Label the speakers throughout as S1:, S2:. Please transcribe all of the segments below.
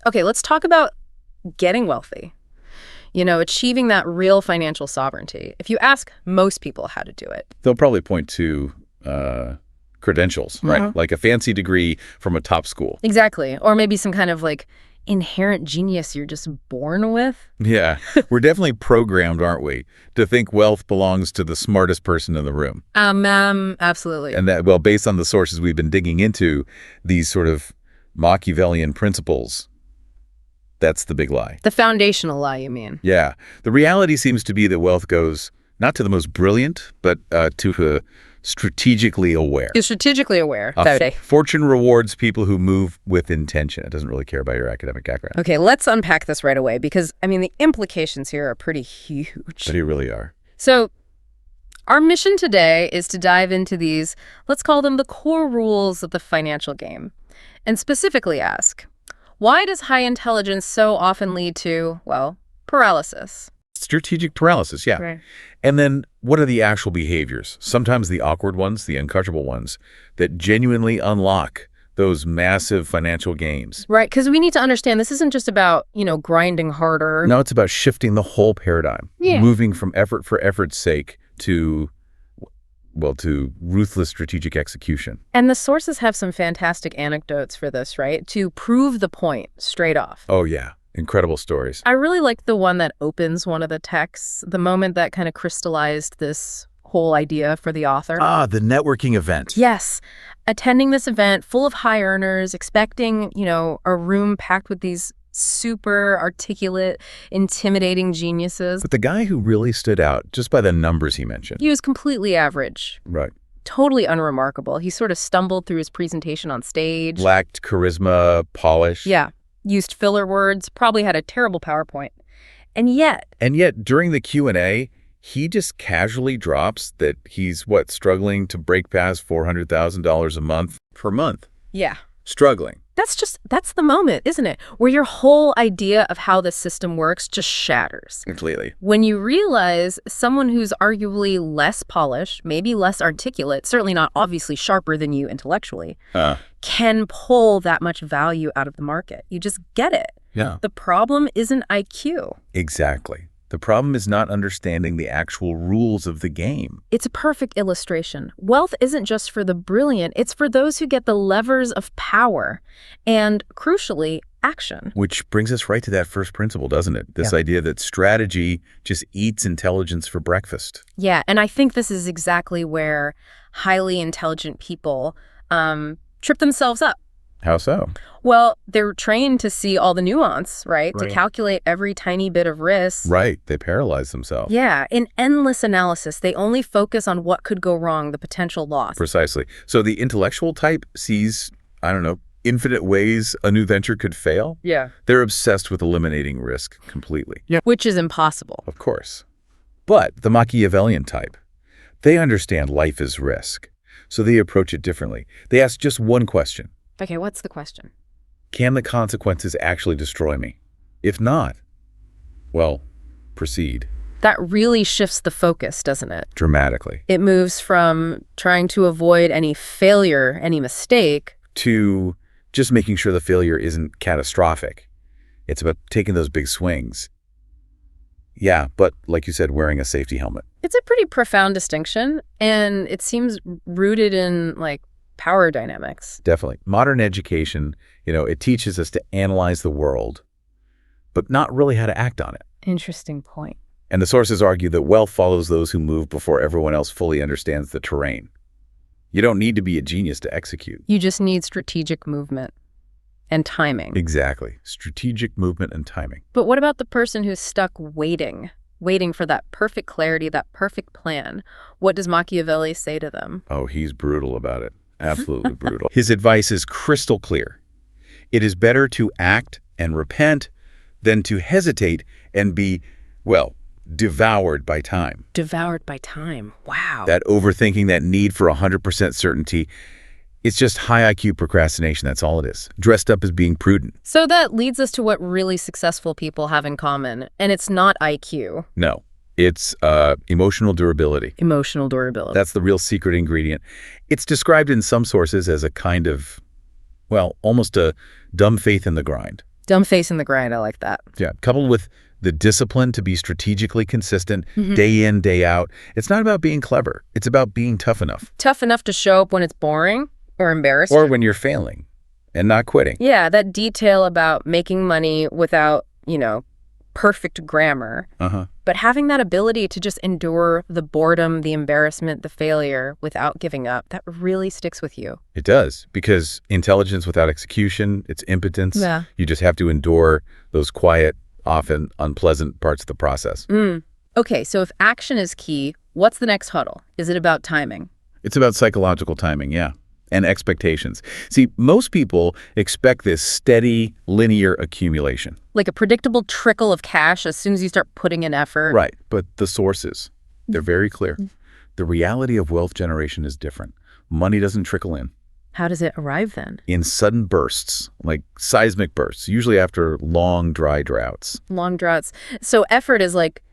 S1: Okay, let's talk about getting wealthy. Achieving that real financial sovereignty. If you ask most people how to do it,
S2: they'll probably point to credentials, right? Like a fancy degree from a top school.
S1: Exactly. Or maybe some kind of inherent genius you're just born with.
S2: Yeah, we're definitely programmed, aren't we, to think wealth belongs to the smartest person in the room.
S1: Absolutely.
S2: And that, well, based on the sources we've been digging into, these sort of Machiavellian principles, that's the big lie.
S1: The foundational lie, you mean?
S2: Yeah. The reality seems to be that wealth goes not to the most brilliant, but to the strategically aware.
S1: You're strategically aware.
S2: Fortune rewards people who move with intention. It doesn't really care about your academic background.
S1: Okay, let's unpack this right away because, the implications here are pretty huge.
S2: They really are.
S1: So our mission today is to dive into these, let's call them the core rules of the financial game, and specifically ask, why does high intelligence so often lead to, paralysis?
S2: Strategic paralysis, yeah.
S1: Right.
S2: And then what are the actual behaviors, sometimes the awkward ones, the uncomfortable ones, that genuinely unlock those massive financial gains?
S1: Right, because we need to understand this isn't just about, grinding harder.
S2: No, it's about shifting the whole paradigm,
S1: Yeah.
S2: Moving from effort for effort's sake to ruthless strategic execution.
S1: And the sources have some fantastic anecdotes for this, right? To prove the point straight off.
S2: Oh, yeah. Incredible stories.
S1: I really like the one that opens one of the texts, the moment that kind of crystallized this whole idea for the author.
S2: The networking event.
S1: Yes. Attending this event full of high earners, expecting, a room packed with these super articulate, intimidating geniuses.
S2: But the guy who really stood out, just by the numbers he mentioned.
S1: He was completely average.
S2: Right.
S1: Totally unremarkable. He sort of stumbled through his presentation on stage.
S2: Lacked charisma, polish.
S1: Yeah. Used filler words, probably had a terrible PowerPoint. And yet,
S2: during the Q&A, he just casually drops that he's, struggling to break past $400,000 a month per month.
S1: Yeah.
S2: Struggling.
S1: That's the moment, isn't it? Where your whole idea of how the system works just shatters.
S2: Completely.
S1: When you realize someone who's arguably less polished, maybe less articulate, certainly not obviously sharper than you intellectually, can pull that much value out of the market. You just get it.
S2: Yeah.
S1: The problem isn't IQ.
S2: Exactly. The problem is not understanding the actual rules of the game.
S1: It's a perfect illustration. Wealth isn't just for the brilliant, it's for those who get the levers of power and, crucially, action.
S2: Which brings us right to that first principle, doesn't it? This idea that strategy just eats intelligence for breakfast.
S1: Yeah, and I think this is exactly where highly intelligent people trip themselves up.
S2: How so?
S1: Well, they're trained to see all the nuance, right? To calculate every tiny bit of risk.
S2: Right. They paralyze themselves.
S1: Yeah. In endless analysis, they only focus on what could go wrong, the potential loss.
S2: Precisely. So the intellectual type sees, infinite ways a new venture could fail.
S1: Yeah.
S2: They're obsessed with eliminating risk completely.
S1: Yeah. Which is impossible.
S2: Of course. But the Machiavellian type, they understand life is risk. So they approach it differently. They ask just one question.
S1: Okay, what's the question?
S2: Can the consequences actually destroy me? If not, proceed.
S1: That really shifts the focus, doesn't it?
S2: Dramatically.
S1: It moves from trying to avoid any failure, any mistake,
S2: to just making sure the failure isn't catastrophic. It's about taking those big swings. Yeah, but like you said, wearing a safety helmet.
S1: It's a pretty profound distinction, and it seems rooted in, power dynamics.
S2: Definitely. Modern education, it teaches us to analyze the world, but not really how to act on it.
S1: Interesting point.
S2: And the sources argue that wealth follows those who move before everyone else fully understands the terrain. You don't need to be a genius to execute.
S1: You just need strategic movement and timing.
S2: Exactly. Strategic movement and timing.
S1: But what about the person who's stuck waiting for that perfect clarity, that perfect plan? What does Machiavelli say to them?
S2: Oh, he's brutal about it. Absolutely brutal. His advice is crystal clear. It is better to act and repent than to hesitate and be, devoured by time.
S1: Devoured by time. Wow.
S2: That overthinking, that need for 100% certainty, it's just high IQ procrastination. That's all it is. Dressed up as being prudent.
S1: So that leads us to what really successful people have in common. And it's not IQ.
S2: No. It's emotional durability.
S1: Emotional durability.
S2: That's the real secret ingredient. It's described in some sources as a kind of, almost a dumb faith in the grind.
S1: Dumb face in the grind. I like that.
S2: Yeah, coupled with the discipline to be strategically consistent, day in, day out. It's not about being clever. It's about being tough enough.
S1: Tough enough to show up when it's boring or embarrassing.
S2: Or when you're failing and not quitting.
S1: Yeah, that detail about making money without, perfect grammar. But having that ability to just endure the boredom, the embarrassment, the failure without giving up, that really sticks with you.
S2: It does, because intelligence without execution, it's impotence.
S1: Yeah.
S2: You just have to endure those quiet, often unpleasant parts of the process.
S1: Okay, so if action is key, what's the next huddle? Is it about timing?
S2: It's about psychological timing, yeah, and expectations. See, most people expect this steady, linear accumulation.
S1: Like a predictable trickle of cash as soon as you start putting in effort.
S2: Right, but the sources, they're very clear. The reality of wealth generation is different. Money doesn't trickle in.
S1: How does it arrive then?
S2: In sudden bursts, like seismic bursts, usually after long, dry droughts.
S1: Long droughts. So effort is like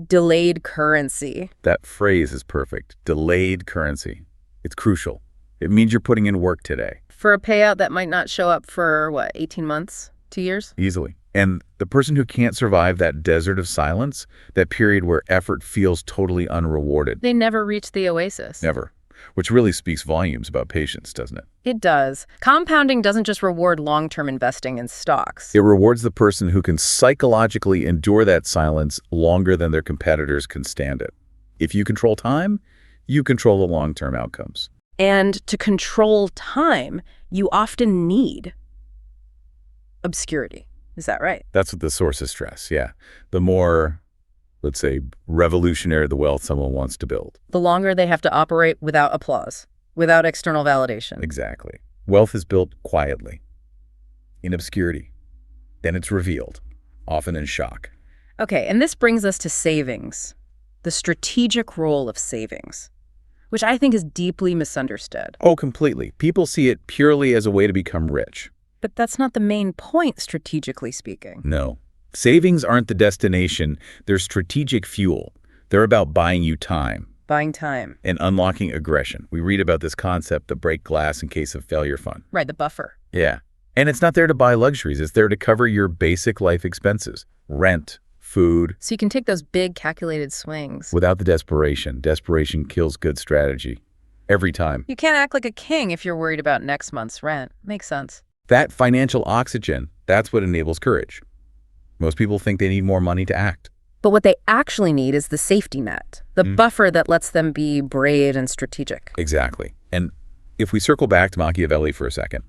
S1: delayed currency.
S2: That phrase is perfect. Delayed currency. It's crucial. It means you're putting in work today.
S1: For a payout that might not show up for, 18 months? 2 years?
S2: Easily. And the person who can't survive that desert of silence, that period where effort feels totally unrewarded.
S1: They never reach the oasis.
S2: Never. Which really speaks volumes about patience, doesn't it?
S1: It does. Compounding doesn't just reward long-term investing in stocks.
S2: It rewards the person who can psychologically endure that silence longer than their competitors can stand it. If you control time, you control the long-term outcomes.
S1: And to control time, you often need obscurity. Is that right?
S2: That's what the sources stress, yeah. The more, let's say, revolutionary the wealth someone wants to build.
S1: The longer they have to operate without applause, without external validation.
S2: Exactly. Wealth is built quietly, in obscurity. Then it's revealed, often in shock.
S1: Okay, and this brings us to savings, the strategic role of savings, which I think is deeply misunderstood.
S2: Oh, completely. People see it purely as a way to become rich.
S1: But that's not the main point, strategically speaking.
S2: No. Savings aren't the destination. They're strategic fuel. They're about buying you time.
S1: Buying time.
S2: And unlocking aggression. We read about this concept, the break glass in case of failure fund.
S1: Right, the buffer.
S2: Yeah. And it's not there to buy luxuries. It's there to cover your basic life expenses. Rent, food.
S1: So you can take those big calculated swings.
S2: Without the desperation. Desperation kills good strategy. Every time.
S1: You can't act like a king if you're worried about next month's rent. Makes sense.
S2: That financial oxygen, that's what enables courage. Most people think they need more money to act.
S1: But what they actually need is the safety net, the buffer that lets them be brave and strategic.
S2: Exactly. And if we circle back to Machiavelli for a second,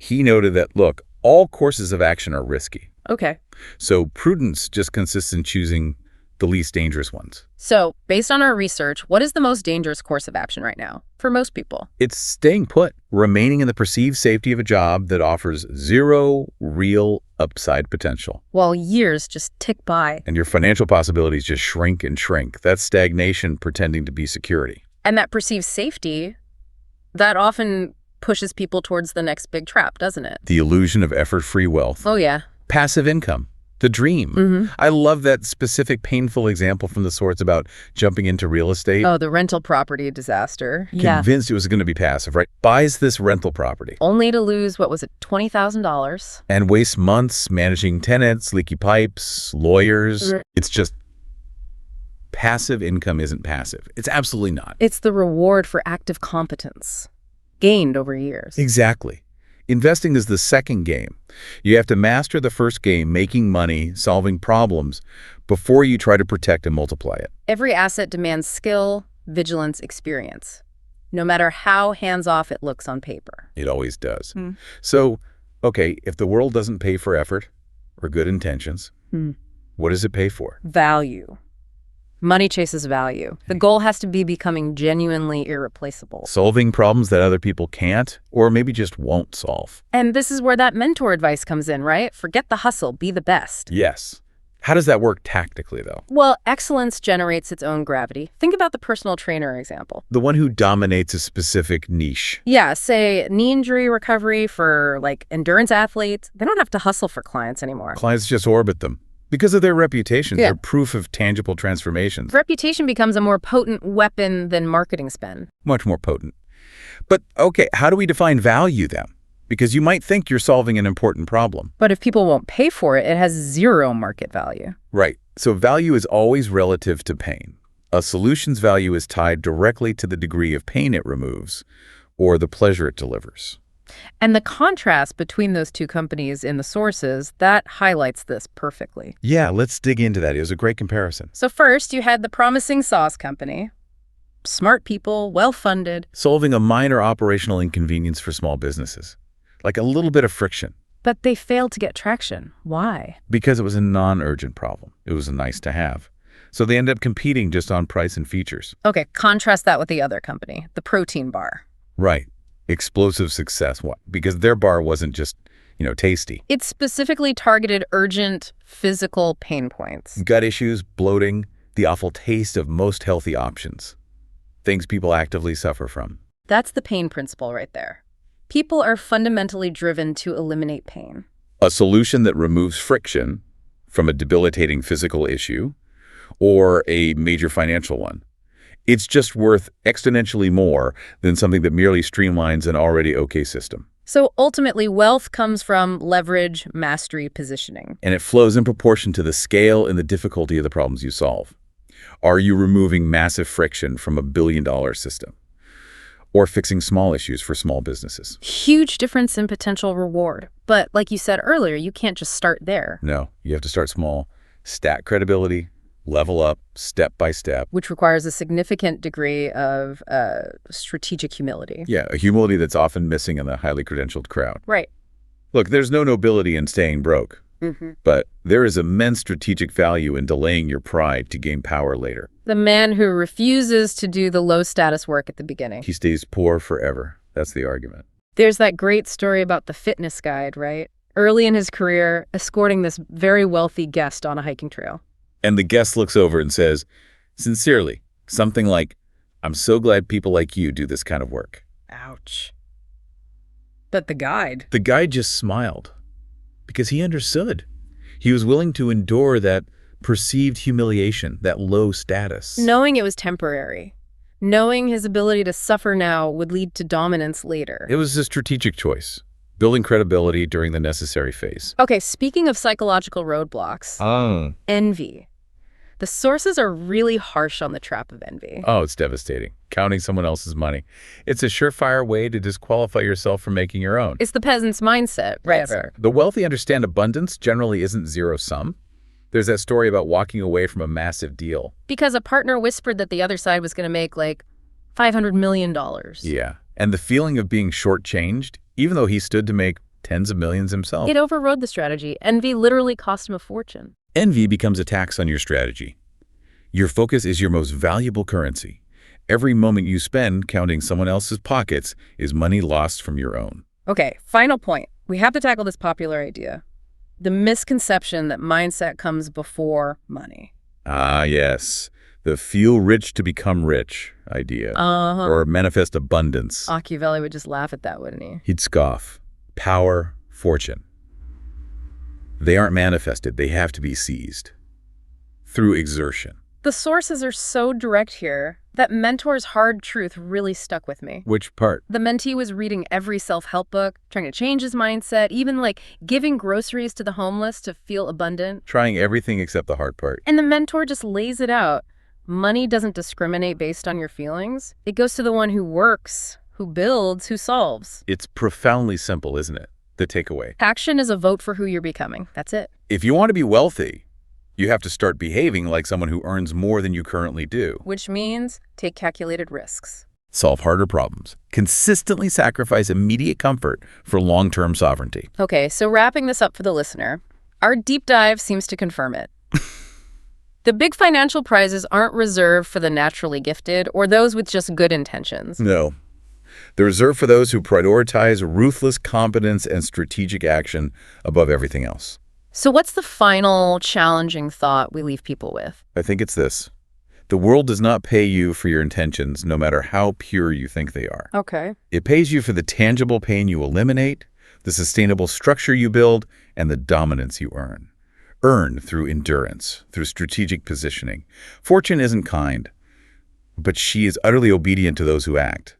S2: he noted that, look, all courses of action are risky.
S1: Okay.
S2: So prudence just consists in choosing the least dangerous ones.
S1: So, based on our research, what is the most dangerous course of action right now for most people?
S2: It's staying put, remaining in the perceived safety of a job that offers zero real upside potential.
S1: While years just tick by.
S2: And your financial possibilities just shrink and shrink. That's stagnation pretending to be security.
S1: And that perceived safety, that often pushes people towards the next big trap, doesn't it?
S2: The illusion of effort-free wealth.
S1: Oh, yeah.
S2: Passive income. The dream. I love that specific painful example from the source about jumping into real estate.
S1: Oh, the rental property disaster.
S2: Convinced it was going to be passive, right? Buys this rental property.
S1: Only to lose, what was it, $20,000?
S2: And wastes months managing tenants, leaky pipes, lawyers. It's just passive income isn't passive. It's absolutely not.
S1: It's the reward for active competence, gained over years.
S2: Exactly. Investing is the second game. You have to master the first game, making money, solving problems, before you try to protect and multiply it.
S1: Every asset demands skill, vigilance, experience, no matter how hands-off it looks on paper.
S2: It always does. So, okay, if the world doesn't pay for effort or good intentions, what does it pay for?
S1: Value. Money chases value. The goal has to be becoming genuinely irreplaceable.
S2: Solving problems that other people can't or maybe just won't solve.
S1: And this is where that mentor advice comes in, right? Forget the hustle, be the best.
S2: Yes. How does that work tactically, though?
S1: Well, excellence generates its own gravity. Think about the personal trainer example.
S2: The one who dominates a specific niche.
S1: Yeah, say knee injury recovery for endurance athletes. They don't have to hustle for clients anymore.
S2: Clients just orbit them. Because of their reputations, they're proof of tangible transformations.
S1: Reputation becomes a more potent weapon than marketing spend.
S2: Much more potent. But, okay, how do we define value then? because you might think you're solving an important problem.
S1: But if people won't pay for it, it has zero market value.
S2: Right. So value is always relative to pain. A solution's value is tied directly to the degree of pain it removes or the pleasure it delivers.
S1: And the contrast between those two companies in the sources, that highlights this perfectly.
S2: Yeah, let's dig into that. It was a great comparison.
S1: So first, you had the promising sauce company. Smart people, well-funded.
S2: Solving a minor operational inconvenience for small businesses, like a little bit of friction.
S1: But they failed to get traction. Why?
S2: Because it was a non-urgent problem. It was a nice to have. So they end up competing just on price and features.
S1: Okay, contrast that with the other company, the protein bar.
S2: Right. Explosive success. Why? Because their bar wasn't just, tasty.
S1: It specifically targeted urgent physical pain points.
S2: Gut issues, bloating, the awful taste of most healthy options. Things people actively suffer from.
S1: That's the pain principle right there. People are fundamentally driven to eliminate pain.
S2: A solution that removes friction from a debilitating physical issue or a major financial one. It's just worth exponentially more than something that merely streamlines an already okay system.
S1: So ultimately, wealth comes from leverage, mastery, positioning.
S2: And it flows in proportion to the scale and the difficulty of the problems you solve. Are you removing massive friction from a billion-dollar system? Or fixing small issues for small businesses?
S1: Huge difference in potential reward. But like you said earlier, you can't just start there.
S2: No, you have to start small, stack credibility, level up step by step.
S1: Which requires a significant degree of strategic humility.
S2: Yeah, a humility that's often missing in the highly credentialed crowd.
S1: Right.
S2: Look, there's no nobility in staying broke.
S1: Mm-hmm.
S2: But there is immense strategic value in delaying your pride to gain power later.
S1: The man who refuses to do the low-status work at the beginning.
S2: He stays poor forever. That's the argument.
S1: There's that great story about the fitness guide, right? Early in his career, escorting this very wealthy guest on a hiking trail.
S2: And the guest looks over and says, sincerely, something like, "I'm so glad people like you do this kind of work."
S1: Ouch. But the guide?
S2: The guide just smiled because he understood. He was willing to endure that perceived humiliation, that low status.
S1: Knowing it was temporary. Knowing his ability to suffer now would lead to dominance later.
S2: It was a strategic choice, building credibility during the necessary phase.
S1: Okay, speaking of psychological roadblocks, envy. The sources are really harsh on the trap of envy.
S2: Oh, it's devastating. Counting someone else's money. It's a surefire way to disqualify yourself from making your own.
S1: It's the peasant's mindset. Right.
S2: The wealthy understand abundance generally isn't zero-sum. There's that story about walking away from a massive deal.
S1: Because a partner whispered that the other side was going to make like $500 million.
S2: Yeah. And the feeling of being shortchanged, even though he stood to make tens of millions himself.
S1: It overrode the strategy. Envy literally cost him a fortune.
S2: Envy becomes a tax on your strategy. Your focus is your most valuable currency. Every moment you spend counting someone else's pockets is money lost from your own.
S1: Okay, final point. We have to tackle this popular idea. The misconception that mindset comes before money.
S2: Ah, yes. The feel rich to become rich idea. Or manifest abundance.
S1: Machiavelli would just laugh at that, wouldn't he?
S2: He'd scoff. Power, fortune. They aren't manifested. They have to be seized through exertion.
S1: The sources are so direct here that mentor's hard truth really stuck with me.
S2: Which part?
S1: The mentee was reading every self-help book, trying to change his mindset, even like giving groceries to the homeless to feel abundant.
S2: Trying everything except the hard part.
S1: And the mentor just lays it out. Money doesn't discriminate based on your feelings. It goes to the one who works, who builds, who solves.
S2: It's profoundly simple, isn't it? The takeaway.
S1: Action is a vote for who you're becoming. That's it.
S2: If you want to be wealthy, you have to start behaving like someone who earns more than you currently do.
S1: Which means take calculated risks.
S2: Solve harder problems. Consistently sacrifice immediate comfort for long-term sovereignty.
S1: Okay, so wrapping this up for the listener, our deep dive seems to confirm it. The big financial prizes aren't reserved for the naturally gifted or those with just good intentions.
S2: No. They're reserved for those who prioritize ruthless competence and strategic action above everything else.
S1: So what's the final challenging thought we leave people with?
S2: I think it's this. The world does not pay you for your intentions, no matter how pure you think they are.
S1: Okay.
S2: It pays you for the tangible pain you eliminate, the sustainable structure you build, and the dominance you earn. Earn through endurance, through strategic positioning. Fortune isn't kind, but she is utterly obedient to those who act.